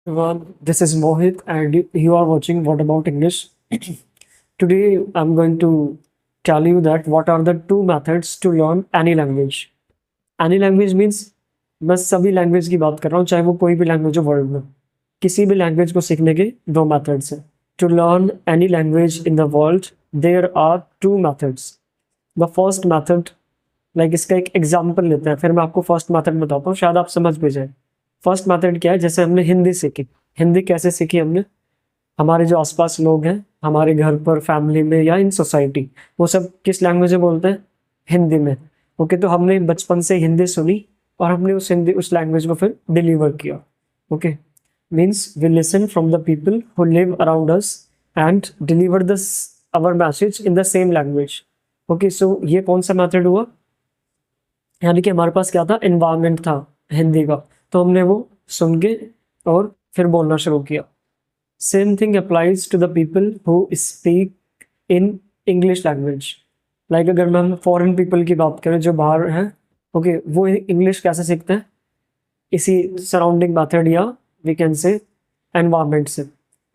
Everyone, this is Mohit, and you are watching What About English. Today, I'm going to tell you that what are the two methods to learn any language. Any language means बस सभी language की बात कर रहा हूँ, चाहे वो कोई भी लैंग्वेज हो वर्ल्ड में। किसी भी लैंग्वेज को सीखने के दो मेथड्स हैं। To learn any language in the world there are two methods. The first method, like इसका एक एग्जाम्पल लेते हैं, फिर मैं आपको फर्स्ट मेथड बताता हूँ, शायद आप समझ भी जाए। फर्स्ट मेथड क्या है? जैसे हमने हिंदी सीखी। हिंदी कैसे सीखी हमने? हमारे जो आसपास लोग हैं, हमारे घर पर, फैमिली में या इन सोसाइटी, वो सब किस लैंग्वेज में बोलते हैं? हिंदी में। ओके, तो हमने बचपन से हिंदी सुनी और हमने उस लैंग्वेज को फिर डिलीवर किया। Okay, means we listen from the people who live around us and deliver this our message in the same language. Okay, so ये कौन सा मेथड हुआ? यानी कि हमारे पास क्या था? एनवायरनमेंट था हिंदी का, तो हमने वो सुन के और फिर बोलना शुरू किया। Same thing applies to the people who speak in English language. Like अगर मैं हम फॉरेन पीपल की बात करें जो बाहर हैं, ओके, वो इंग्लिश कैसे सीखते हैं? इसी सराउंडिंग मेथड या वी कैन से एनवायरनमेंट से।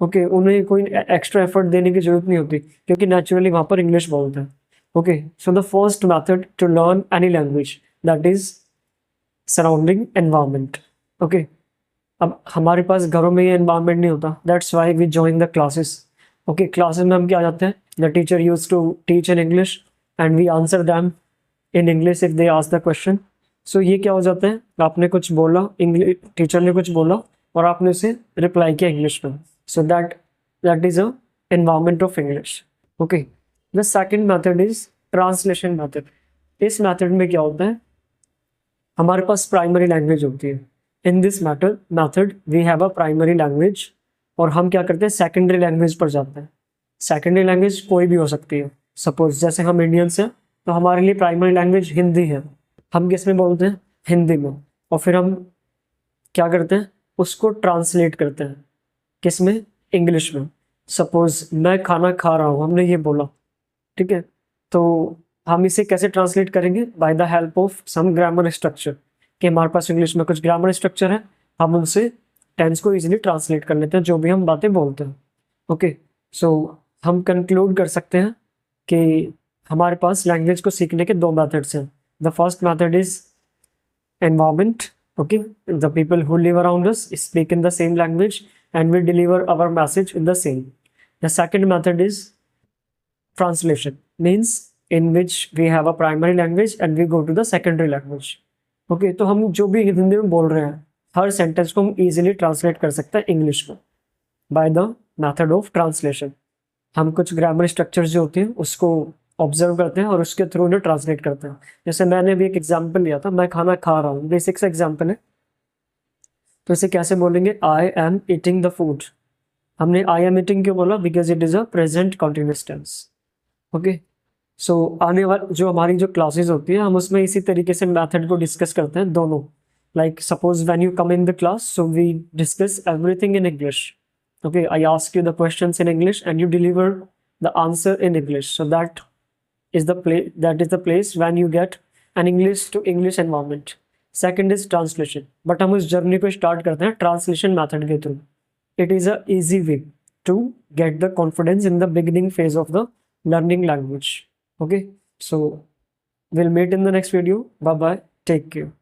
ओके, उन्हें कोई एक्स्ट्रा एफर्ट देने की जरूरत नहीं होती क्योंकि नेचुरली वहाँ पर इंग्लिश बोलते हैं। Okay, so the first method to learn any language, that is surrounding environment. Okay, अब हमारे पास घरों में ये एनवायरनमेंट नहीं होता, that's why we join the classes. Okay, classes में हम क्या जाते हैं? The teacher use to teach in English and we answer them in English if they ask the question. So ये क्या हो जाता है? आपने कुछ बोला, इंग्लिश टीचर ने कुछ बोला और आपने उसे रिप्लाई किया इंग्लिश में। सो that is a environment of English. Okay, the second method is translation method. इस मेथड में क्या होता है? हमारे पास प्राइमरी लैंग्वेज होती है। In this method we have a primary language और हम क्या करते हैं? सेकेंडरी लैंग्वेज पर जाते हैं। सेकेंडरी लैंग्वेज कोई भी हो सकती है। सपोज जैसे हम इंडियंस हैं तो हमारे लिए प्राइमरी लैंग्वेज हिंदी है। हम किस में बोलते हैं? हिंदी में। और फिर हम क्या करते हैं? उसको ट्रांसलेट करते हैं। किस में? इंग्लिश में। सपोज मैं खाना खा रहा हूँ, हमने ये बोला, ठीक है, तो हम इसे कैसे ट्रांसलेट करेंगे? By the help of some grammar structure. कि हमारे पास इंग्लिश में कुछ ग्रामर स्ट्रक्चर है, हम उनसे टेंस को इजीली ट्रांसलेट कर लेते हैं जो भी हम बातें बोलते हैं। ओके, सो हम कंक्लूड कर सकते हैं कि हमारे पास लैंग्वेज को सीखने के दो मेथड्स हैं। The first method is environment. Okay, the people who live around us speak in the same language and we deliver our message in the same. The second method is translation, means in which we have a primary language and we go to the secondary language. Okay, तो हम जो भी हिंदी में बोल रहे हैं हर sentence को हम इजीली ट्रांसलेट कर सकते हैं इंग्लिश में by the method of translation. हम कुछ ग्रामर स्ट्रक्चर्स जो होते हैं उसको ऑब्जर्व करते हैं और उसके थ्रू उन्हें ट्रांसलेट करते हैं। जैसे मैंने भी एक एग्जाम्पल लिया था, मैं खाना खा रहा हूँ, बेसिक सा एग्जाम्पल है। तो इसे कैसे बोलेंगे? I am eating the food. हमने आई एम ईटिंग क्यों बोला? Because it is a present continuous tense. Okay, so आने वाली जो हमारी जो क्लासेस होती है हम उसमें इसी तरीके से मेथड को डिस्कस करते हैं दोनों। Like suppose when you come in the class, so we discuss everything in English. Okay, I ask you the questions in English and you deliver the answer in English. So that is the place when you get an English to English environment. Second is translation, but हम उस journey को start करते हैं translation method के through. It is a easy way to get the confidence in the beginning phase of the learning language. Okay, so we'll meet in the next video. Bye bye, take care.